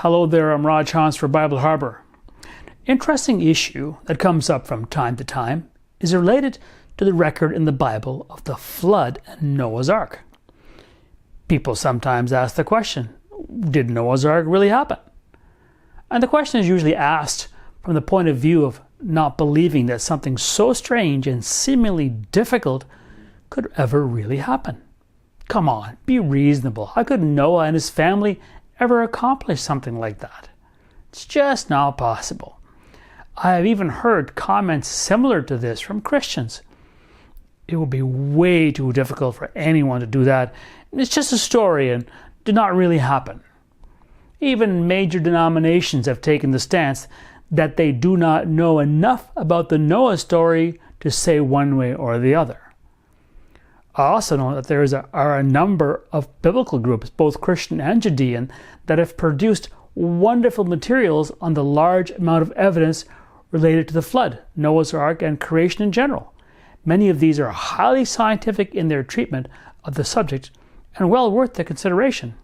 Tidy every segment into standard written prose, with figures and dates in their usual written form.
Hello there, I'm Raj Hans for Bible Harbor. Interesting issue that comes up from time to time is related to the record in the Bible of the flood and Noah's Ark. People sometimes ask the question, did Noah's Ark really happen? And the question is usually asked from the point of view of not believing that something so strange and seemingly difficult could ever really happen. Come on, be reasonable. How could Noah and his family ever accomplish something like that? It's just not possible. I have even heard comments similar to this from Christians. It would be way too difficult for anyone to do that. It's just a story and did not really happen. Even major denominations have taken the stance that they do not know enough about the Noah story to say one way or the other. I also know that there are a number of biblical groups, both Christian and Judean, that have produced wonderful materials on the large amount of evidence related to the flood, Noah's Ark, and creation in general. Many of these are highly scientific in their treatment of the subject and well worth the consideration.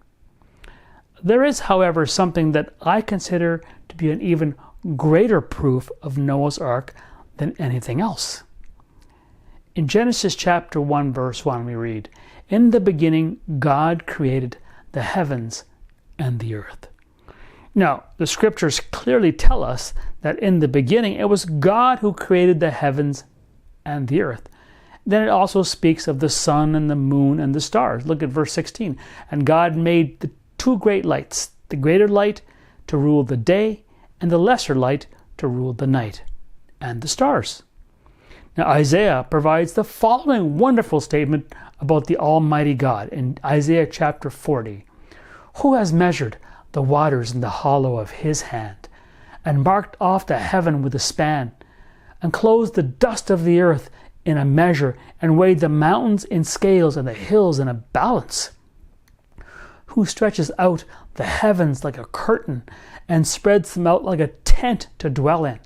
There is, however, something that I consider to be an even greater proof of Noah's Ark than anything else. In Genesis chapter 1, verse 1, we read, "In the beginning, God created the heavens and the earth." Now, the scriptures clearly tell us that in the beginning, it was God who created the heavens and the earth. Then it also speaks of the sun and the moon and the stars. Look at verse 16. "And God made the two great lights, the greater light to rule the day, and the lesser light to rule the night, and the stars." Now, Isaiah provides the following wonderful statement about the Almighty God in Isaiah chapter 40. "Who has measured the waters in the hollow of his hand, and marked off the heaven with a span, and closed the dust of the earth in a measure, and weighed the mountains in scales and the hills in a balance? Who stretches out the heavens like a curtain, and spreads them out like a tent to dwell in?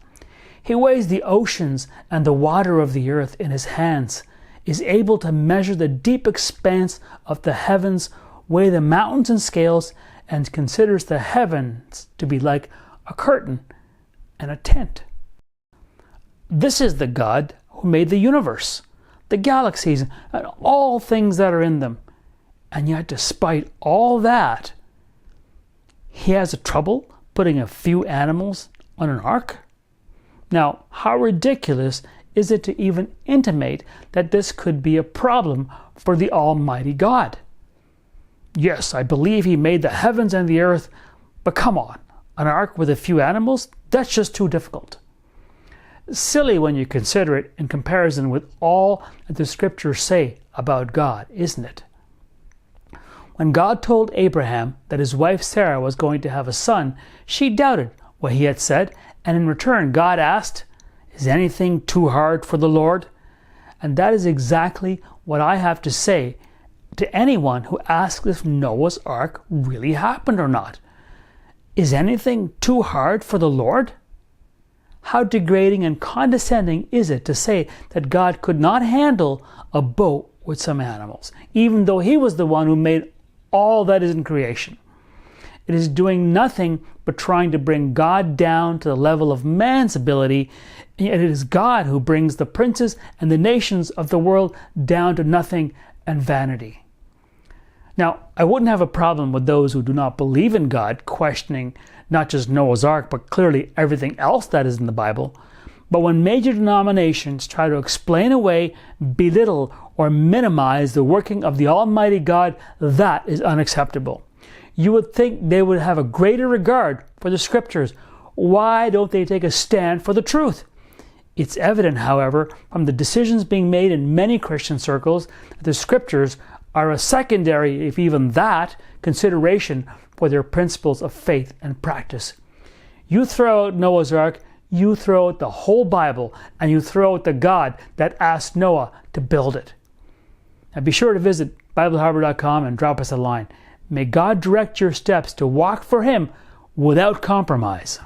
He weighs the oceans and the water of the earth in his hands, is able to measure the deep expanse of the heavens, weigh the mountains in scales, and considers the heavens to be like a curtain and a tent." This is the God who made the universe, the galaxies, and all things that are in them. And yet, despite all that, he has a trouble putting a few animals on an ark? Now, how ridiculous is it to even intimate that this could be a problem for the Almighty God? Yes, I believe he made the heavens and the earth, but come on, an ark with a few animals? That's just too difficult. Silly when you consider it in comparison with all that the scriptures say about God, isn't it? When God told Abraham that his wife Sarah was going to have a son, she doubted what he had said, and in return God asked, "Is anything too hard for the Lord?" And that is exactly what I have to say to anyone who asks if Noah's Ark really happened or not. Is anything too hard for the Lord? How degrading and condescending is it to say that God could not handle a boat with some animals, even though he was the one who made all that is in creation? It is doing nothing but trying to bring God down to the level of man's ability, and yet it is God who brings the princes and the nations of the world down to nothing and vanity. Now, I wouldn't have a problem with those who do not believe in God questioning not just Noah's Ark, but clearly everything else that is in the Bible. But when major denominations try to explain away, belittle, or minimize the working of the Almighty God, that is unacceptable. You would think they would have a greater regard for the scriptures. Why don't they take a stand for the truth? It's evident, however, from the decisions being made in many Christian circles that the scriptures are a secondary, if even that, consideration for their principles of faith and practice. You throw out Noah's Ark, you throw out the whole Bible, and you throw out the God that asked Noah to build it. Now be sure to visit BibleHarbor.com and drop us a line. May God direct your steps to walk for him without compromise.